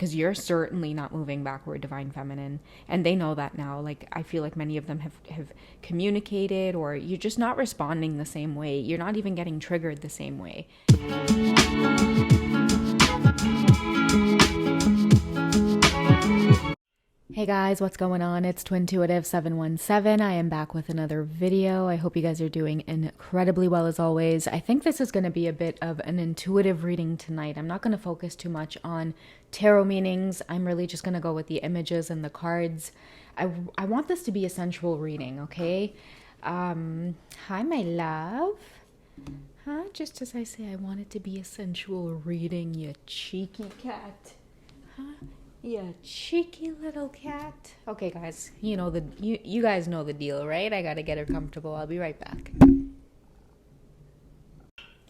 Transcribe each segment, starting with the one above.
because you're certainly not moving backward, divine feminine, and they know that now. Like, I feel like many of them have communicated, or you're just not responding the same way. You're not even getting triggered the same way. Hey guys, what's going on? It's Twintuitive717. I am back with another video. I hope you guys are doing incredibly well as always. I think this is going to be a bit of an intuitive reading tonight. I'm not going to focus too much on tarot meanings. I'm really just going to go with the images and the cards. I want this to be a sensual reading, okay? Hi, my love. Huh? Just as I say, I want it to be a sensual reading, you cheeky cat. Huh? You cheeky little cat. Okay, guys, you guys know the deal, right? I gotta get her comfortable. I'll be right back.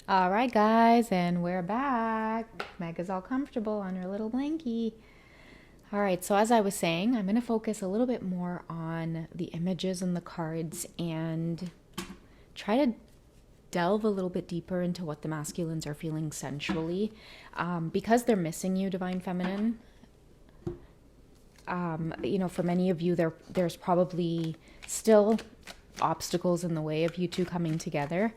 All right, guys, and we're back. Meg is all comfortable on her little blankie. All right, so as I was saying, I'm gonna focus a little bit more on the images and the cards and try to delve a little bit deeper into what the masculines are feeling sensually, because they're missing you, divine feminine. For many of you, there's probably still obstacles in the way of you two coming together.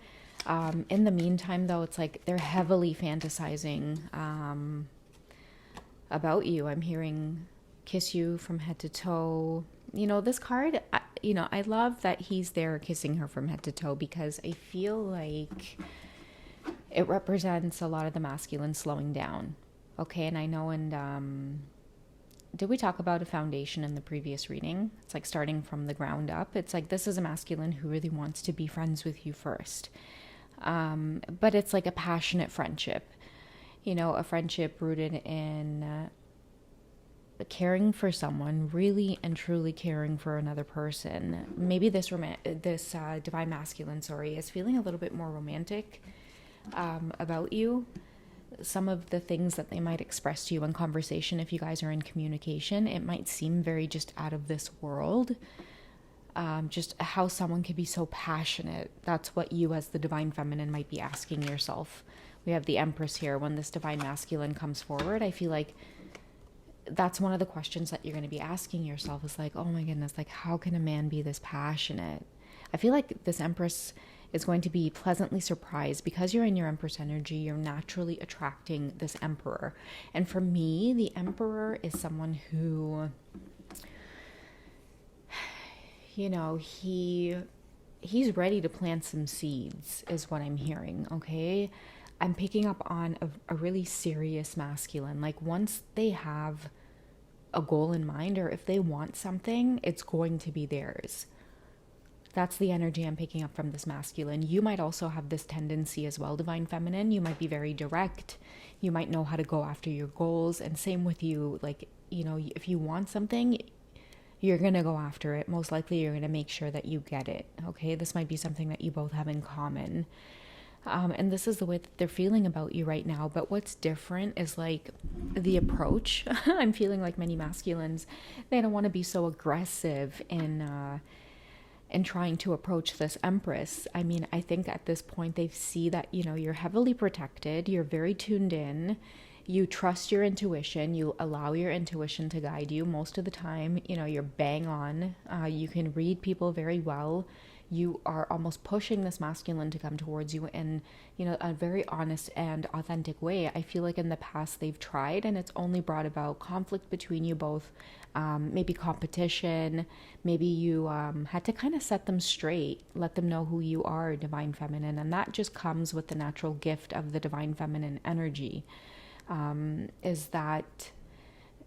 In the meantime, though, it's like they're heavily fantasizing about you. I'm hearing kiss you from head to toe. This card, I love that he's there kissing her from head to toe, because I feel like it represents a lot of the masculine slowing down. Okay, and I know, did we talk about a foundation in the previous reading? It's like starting from the ground up. It's like this is a masculine who really wants to be friends with you first. But it's like a passionate friendship. A friendship rooted in caring for someone, really and truly caring for another person. Maybe this divine masculine, is feeling a little bit more romantic about you. Some of the things that they might express to you in conversation, if you guys are in communication, it might seem very just out of this world. Just how someone could be so passionate. That's what you as the divine feminine might be asking yourself. We have the Empress here. When this divine masculine comes forward, I feel like that's one of the questions that you're going to be asking yourself, is like, oh my goodness, like, how can a man be this passionate? I feel like this Empress is going to be pleasantly surprised, because you're in your Empress energy. You're naturally attracting this Emperor. And for me, the Emperor is someone who, he's ready to plant some seeds, is what I'm hearing, okay? I'm picking up on a really serious masculine. Like, once they have a goal in mind, or if they want something, it's going to be theirs. That's the energy I'm picking up from this masculine. You might also have this tendency as well, divine feminine. You might be very direct. You might know how to go after your goals. And same with you. Like, if you want something, you're going to go after it. Most likely you're going to make sure that you get it. Okay, this might be something that you both have in common. And this is the way that they're feeling about you right now. But what's different is like the approach. I'm feeling like many masculines, they don't want to be so aggressive in trying to approach this Empress. I mean, I think at this point they see that, you're heavily protected, you're very tuned in, you trust your intuition, you allow your intuition to guide you most of the time. You're bang on, you can read people very well. You are almost pushing this masculine to come towards you in, a very honest and authentic way. I feel like in the past they've tried, and it's only brought about conflict between you both. Maybe competition. Maybe you had to kind of set them straight, let them know who you are, divine feminine. And that just comes with the natural gift of the divine feminine energy, is that,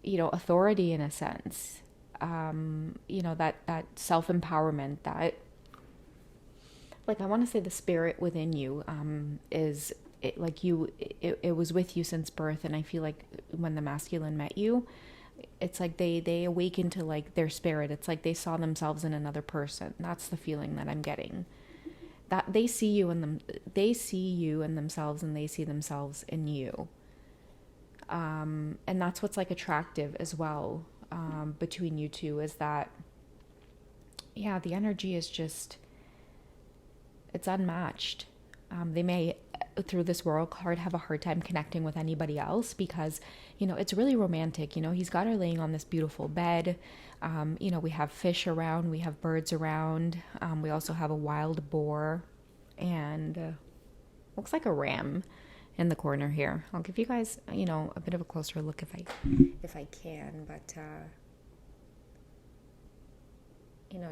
authority in a sense, that self-empowerment, that, like, I want to say the spirit within you is it, like it was with you since birth. And I feel like when the masculine met you, it's like they awakened to like their spirit. It's like they saw themselves in another person. That's the feeling that I'm getting. That they see you in them, they see you in themselves, and they see themselves in you. And that's what's like attractive as well, between you two, is that, the energy is just, it's unmatched. They may through this world card have a hard time connecting with anybody else because, it's really romantic. He's got her laying on this beautiful bed. We have fish around, we have birds around. We also have a wild boar and looks like a ram in the corner here. I'll give you guys, a bit of a closer look if I can, but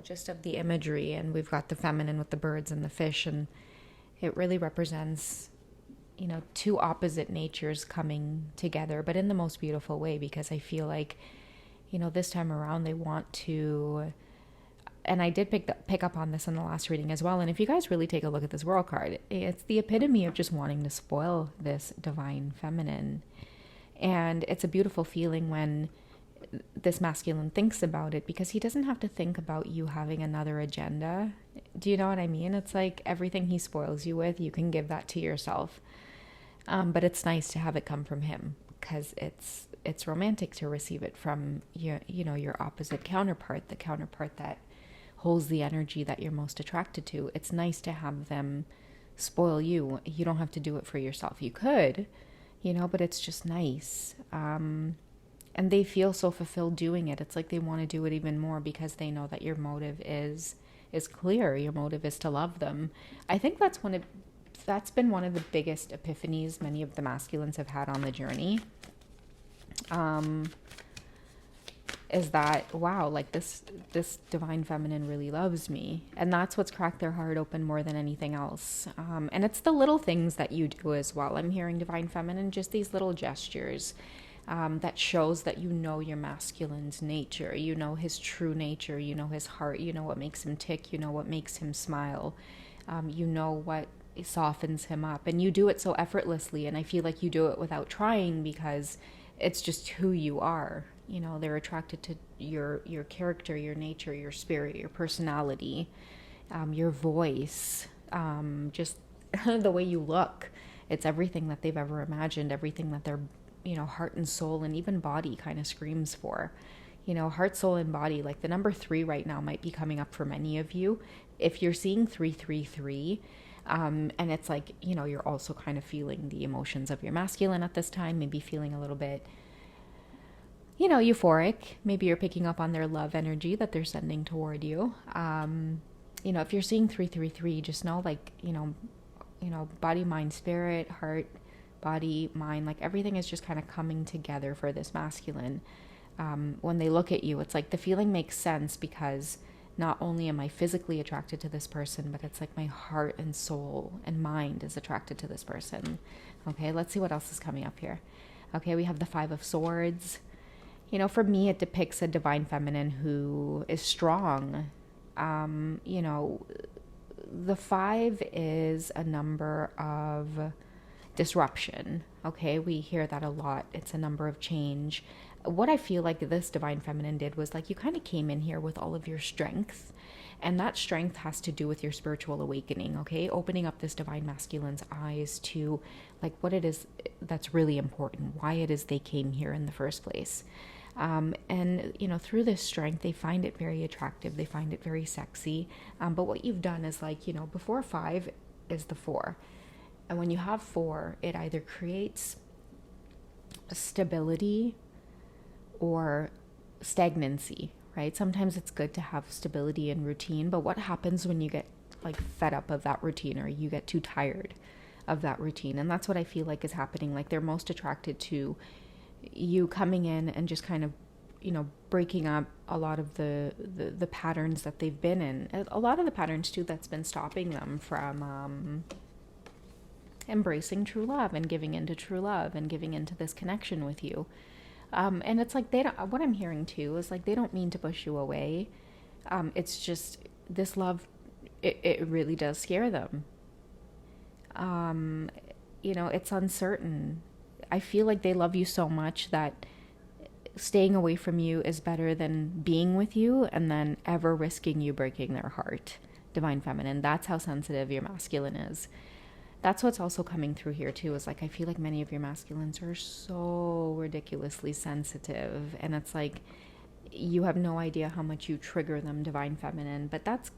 just of the imagery, and we've got the feminine with the birds and the fish, and it really represents, two opposite natures coming together, but in the most beautiful way, because I feel like, this time around they want to, and I did pick up on this in the last reading as well. And if you guys really take a look at this world card, it's the epitome of just wanting to spoil this divine feminine. And it's a beautiful feeling when this masculine thinks about it, because he doesn't have to think about you having another agenda. Do you know what I mean? It's like everything he spoils you with, you can give that to yourself. But it's nice to have it come from him, because it's romantic to receive it from your opposite counterpart, the counterpart that holds the energy that you're most attracted to. It's nice to have them spoil you. You don't have to do it for yourself. You could, but it's just nice. And they feel so fulfilled doing it. It's like they want to do it even more because they know that your motive is clear. Your motive is to love them. I think that's been one of the biggest epiphanies many of the masculines have had on the journey. Is that, wow, like this divine feminine really loves me. And that's what's cracked their heart open more than anything else. And it's the little things that you do as well. I'm hearing divine feminine, just these little gestures that shows that your masculine's nature, his true nature, his heart, what makes him tick, what makes him smile, what softens him up. And you do it so effortlessly. And I feel like you do it without trying, because it's just who you are. They're attracted to your character, your nature, your spirit, your personality, your voice, just the way you look. It's everything that they've ever imagined, everything that their, heart and soul and even body kind of screams for. Heart, soul, and body, like the number 3 right now might be coming up for many of you. If you're seeing 333, and it's like, you're also kind of feeling the emotions of your masculine at this time, maybe feeling a little bit, euphoric. Maybe you're picking up on their love energy that they're sending toward you. If you're seeing 333, just know, like, body, mind, spirit, heart, body, mind, like everything is just kind of coming together for this masculine. When they look at you, it's like the feeling makes sense, because not only am I physically attracted to this person, but it's like my heart and soul and mind is attracted to this person. Okay, let's see what else is coming up here. Okay, we have the 5 of Swords. For me, it depicts a divine feminine who is strong. The 5 is a number of disruption. Okay, we hear that a lot. It's a number of change. What I feel like this divine feminine did was, like, you kind of came in here with all of your strength, and that strength has to do with your spiritual awakening. Okay, opening up this divine masculine's eyes to, like, what it is that's really important, why it is they came here in the first place. And through this strength, they find it very attractive, they find it very sexy. But what you've done is, like, before 5 is the 4, and when you have 4, it either creates stability or stagnancy, right? Sometimes it's good to have stability and routine, but what happens when you get, like, fed up of that routine, or you get too tired of that routine? And that's what I feel like is happening. Like, they're most attracted to you coming in and just kind of, breaking up a lot of the patterns that they've been in. A lot of the patterns too that's been stopping them from embracing true love and giving into true love and giving into this connection with you. And it's like, what I'm hearing too is, like, they don't mean to push you away. It's just this love, it really does scare them. It's uncertain. I feel like they love you so much that staying away from you is better than being with you and then ever risking you breaking their heart. Divine feminine, that's how sensitive your masculine is. That's what's also coming through here too, is, like, I feel like many of your masculines are so ridiculously sensitive, and it's like you have no idea how much you trigger them, divine feminine. But that's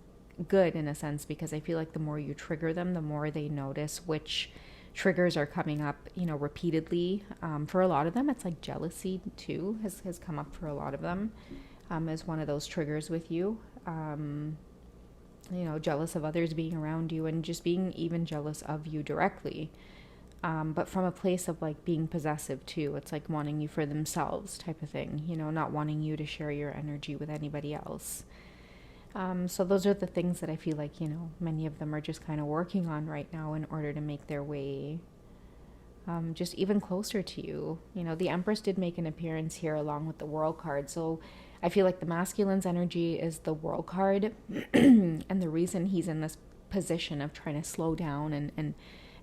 good in a sense, because I feel like the more you trigger them, the more they notice which triggers are coming up, repeatedly. For a lot of them, it's like jealousy too has come up for a lot of them, as one of those triggers with you. Jealous of others being around you and just being even jealous of you directly. But from a place of like being possessive too. It's like wanting you for themselves type of thing, not wanting you to share your energy with anybody else. So those are the things that I feel like, many of them are just kind of working on right now in order to make their way just even closer to you. The Empress did make an appearance here along with the World card. So I feel like the masculine's energy is the World card. And the reason he's in this position of trying to slow down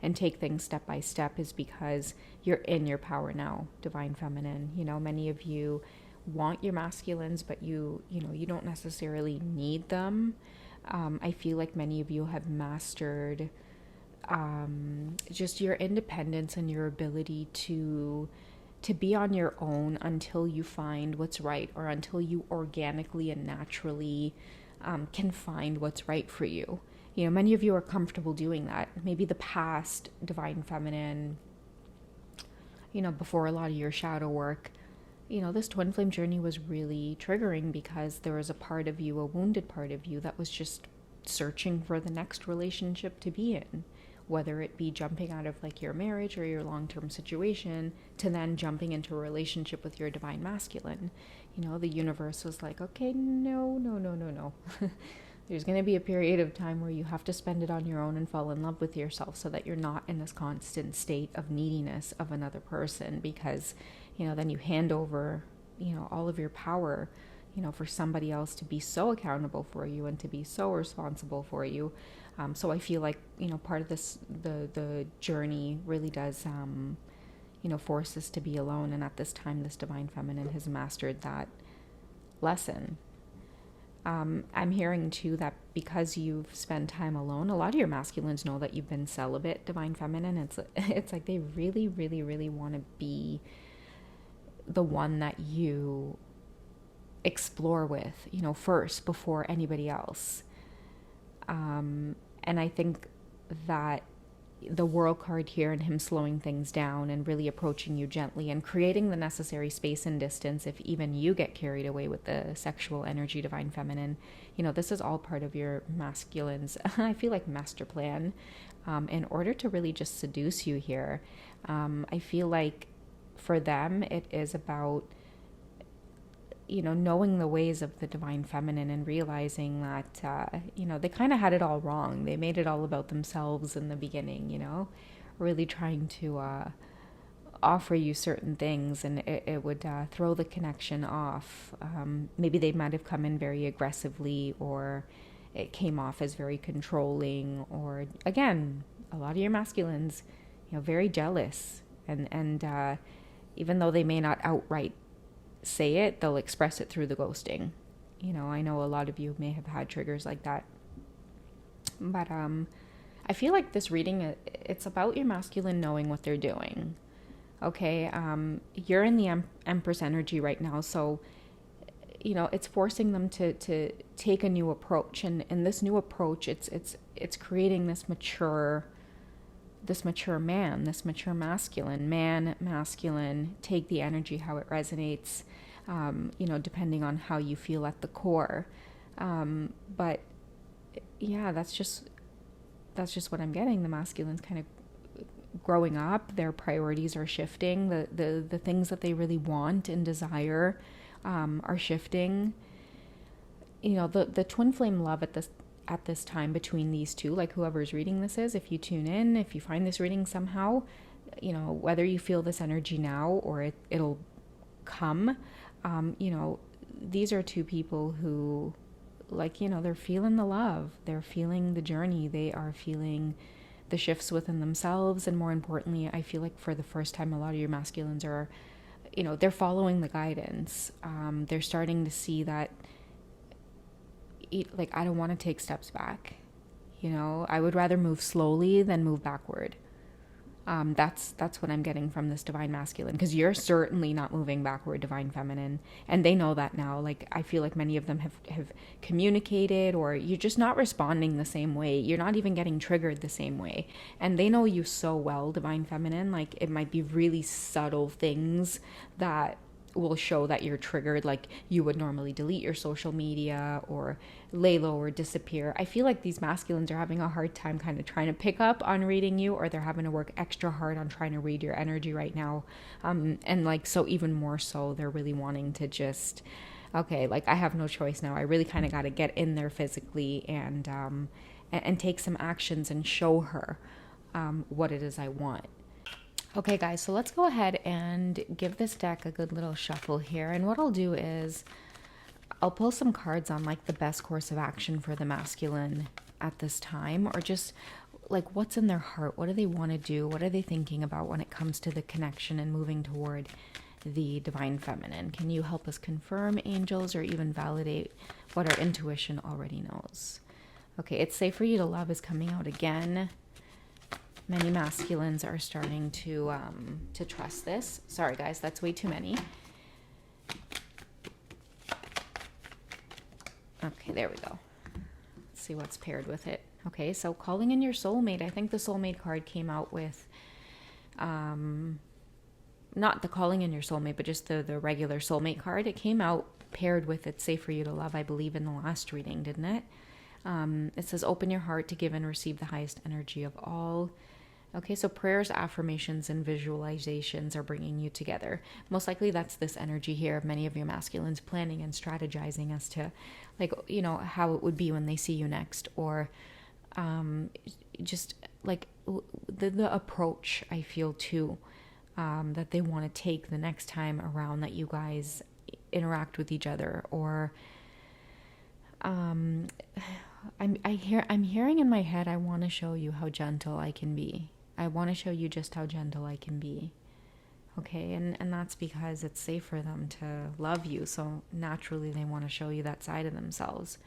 and take things step by step is because you're in your power now, Divine Feminine. Many of you want your masculines, but you don't necessarily need them. I feel like many of you have mastered just your independence and your ability to be on your own until you find what's right, or until you organically and naturally can find what's right for you. Many of you are comfortable doing that. Maybe the past Divine Feminine, before a lot of your shadow work, this twin flame journey was really triggering because there was a part of you, a wounded part of you, that was just searching for the next relationship to be in, whether it be jumping out of like your marriage or your long-term situation to then jumping into a relationship with your divine masculine. The universe was like, okay, no. There's going to be a period of time where you have to spend it on your own and fall in love with yourself, so that you're not in this constant state of neediness of another person, because then you hand over, all of your power, for somebody else to be so accountable for you and to be so responsible for you. So I feel like, part of this, the journey really does, force us to be alone. And at this time, this Divine Feminine has mastered that lesson. I'm hearing too that because you've spent time alone, a lot of your masculines know that you've been celibate, Divine Feminine. It's like they really, really, really want to be the one that you explore with, first before anybody else. And I think that the World card here and him slowing things down and really approaching you gently and creating the necessary space and distance if even you get carried away with the sexual energy, Divine Feminine, this is all part of your masculines, I feel like, master plan, in order to really just seduce you here. I feel like for them it is about knowing the ways of the Divine Feminine and realizing that, they kind of had it all wrong. They made it all about themselves in the beginning, really trying to offer you certain things, and it would throw the connection off. Maybe they might have come in very aggressively, or it came off as very controlling, or, again, a lot of your masculines, very jealous. And even though they may not outright say it, they'll express it through the ghosting. I know a lot of you may have had triggers like that. But I feel like this reading, it's about your masculine knowing what they're doing. Okay, you're in the Empress energy right now, so it's forcing them to take a new approach, and this new approach, it's creating this mature man, this mature masculine, take the energy how it resonates, depending on how you feel at the core. But yeah, that's just what I'm getting. The masculine's kind of growing up, their priorities are shifting, the things that they really want and desire are shifting. The twin flame love at this time between these two, like whoever's reading this is, if you tune in, if you find this reading somehow, whether you feel this energy now or it'll come, these are two people who, like, they're feeling the love, they're feeling the journey, they are feeling the shifts within themselves, and more importantly, I feel like for the first time, a lot of your masculines are, they're following the guidance. They're starting to see that, like, I don't want to take steps back. I would rather move slowly than move backward. That's what I'm getting from this divine masculine, because you're certainly not moving backward, divine feminine, and they know that now. Like, I feel like many of them have communicated, or you're just not responding the same way. You're not even getting triggered the same way, and they know you so well, divine feminine. Like, it might be really subtle things that will show that you're triggered, like you would normally delete your social media or lay low or disappear. I feel like these masculines are having a hard time kind of trying to pick up on reading you, or they're having to work extra hard on trying to read your energy right now. And like, so even more so, they're really wanting to just, okay, like, I have no choice now. I really kind of got to get in there physically and take some actions and show her what it is I want. Okay, guys, so let's go ahead and give this deck a good little shuffle here. And what I'll do is I'll pull some cards on like the best course of action for the masculine at this time, or just like what's in their heart. What do they want to do? What are they thinking about when it comes to the connection and moving toward the divine feminine? Can you help us confirm, angels, or even validate what our intuition already knows? Okay, it's safe for you to love is coming out again. Many masculines are starting to trust this. Sorry, guys, that's way too many. Okay, there we go. Let's see what's paired with it. Okay, so calling in your soulmate. I think the soulmate card came out with, not the calling in your soulmate, but just the regular soulmate card. It came out paired with It's Safe for You to Love, I believe, in the last reading, didn't it? It says, open your heart to give and receive the highest energy of all. Okay, so prayers, affirmations, and visualizations are bringing you together. Most likely that's this energy here of many of your masculines planning and strategizing as to, like, you know, how it would be when they see you next, or just like the approach, I feel too, that they want to take the next time around that you guys interact with each other, or I'm hearing in my head, I want to show you how gentle I can be. I want to show you just how gentle I can be. Okay, and that's because it's safe for them to love you, so naturally they want to show you that side of themselves.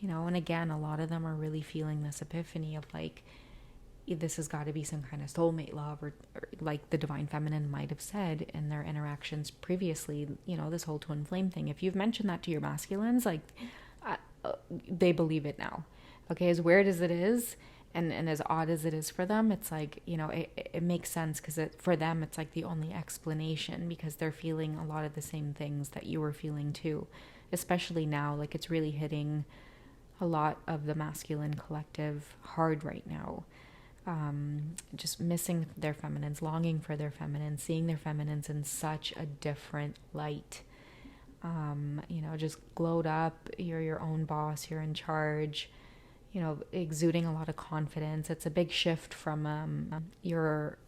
You know, and again, a lot of them are really feeling this epiphany of like, this has got to be some kind of soulmate love, or like the divine feminine might have said in their interactions previously, you know, this whole twin flame thing. If you've mentioned that to your masculines, like, they believe it now. Okay, as weird as it is, and as odd as it is for them, it's like, you know, it makes sense, because for them it's like the only explanation, because they're feeling a lot of the same things that you were feeling too, especially now. Like, it's really hitting a lot of the masculine collective hard right now. Just missing their feminines, longing for their feminines, seeing their feminines in such a different light. You know, just glowed up, you're your own boss, you're in charge, you know, exuding a lot of confidence. It's a big shift from your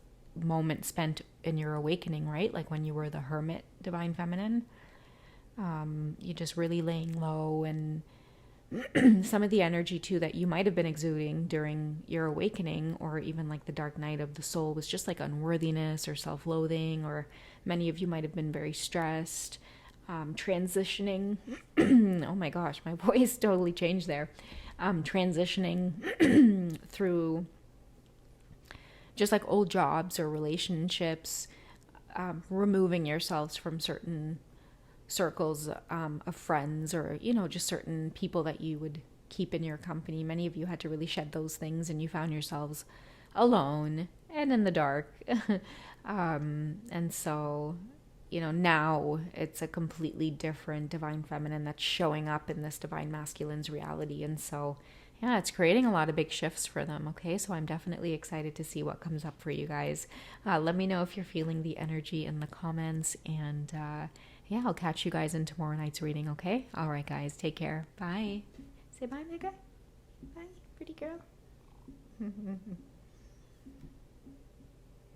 moment spent in your awakening, right? Like when you were the hermit divine feminine. You just really laying low, and some of the energy too that you might have been exuding during your awakening, or even like the dark night of the soul, was just like unworthiness or self-loathing, or many of you might have been very stressed. Transitioning. Oh my gosh, my voice totally changed there. Transitioning through just like old jobs or relationships, removing yourselves from certain circles of friends, or, you know, just certain people that you would keep in your company. Many of you had to really shed those things, and you found yourselves alone and in the dark. And so, you know, now it's a completely different divine feminine that's showing up in this divine masculine's reality. And so, yeah, it's creating a lot of big shifts for them. Okay, so I'm definitely excited to see what comes up for you guys. Let me know if you're feeling the energy in the comments, and yeah, I'll catch you guys in tomorrow night's reading. Okay, all right, guys, take care. Bye. Say bye, Mega. Bye, pretty girl.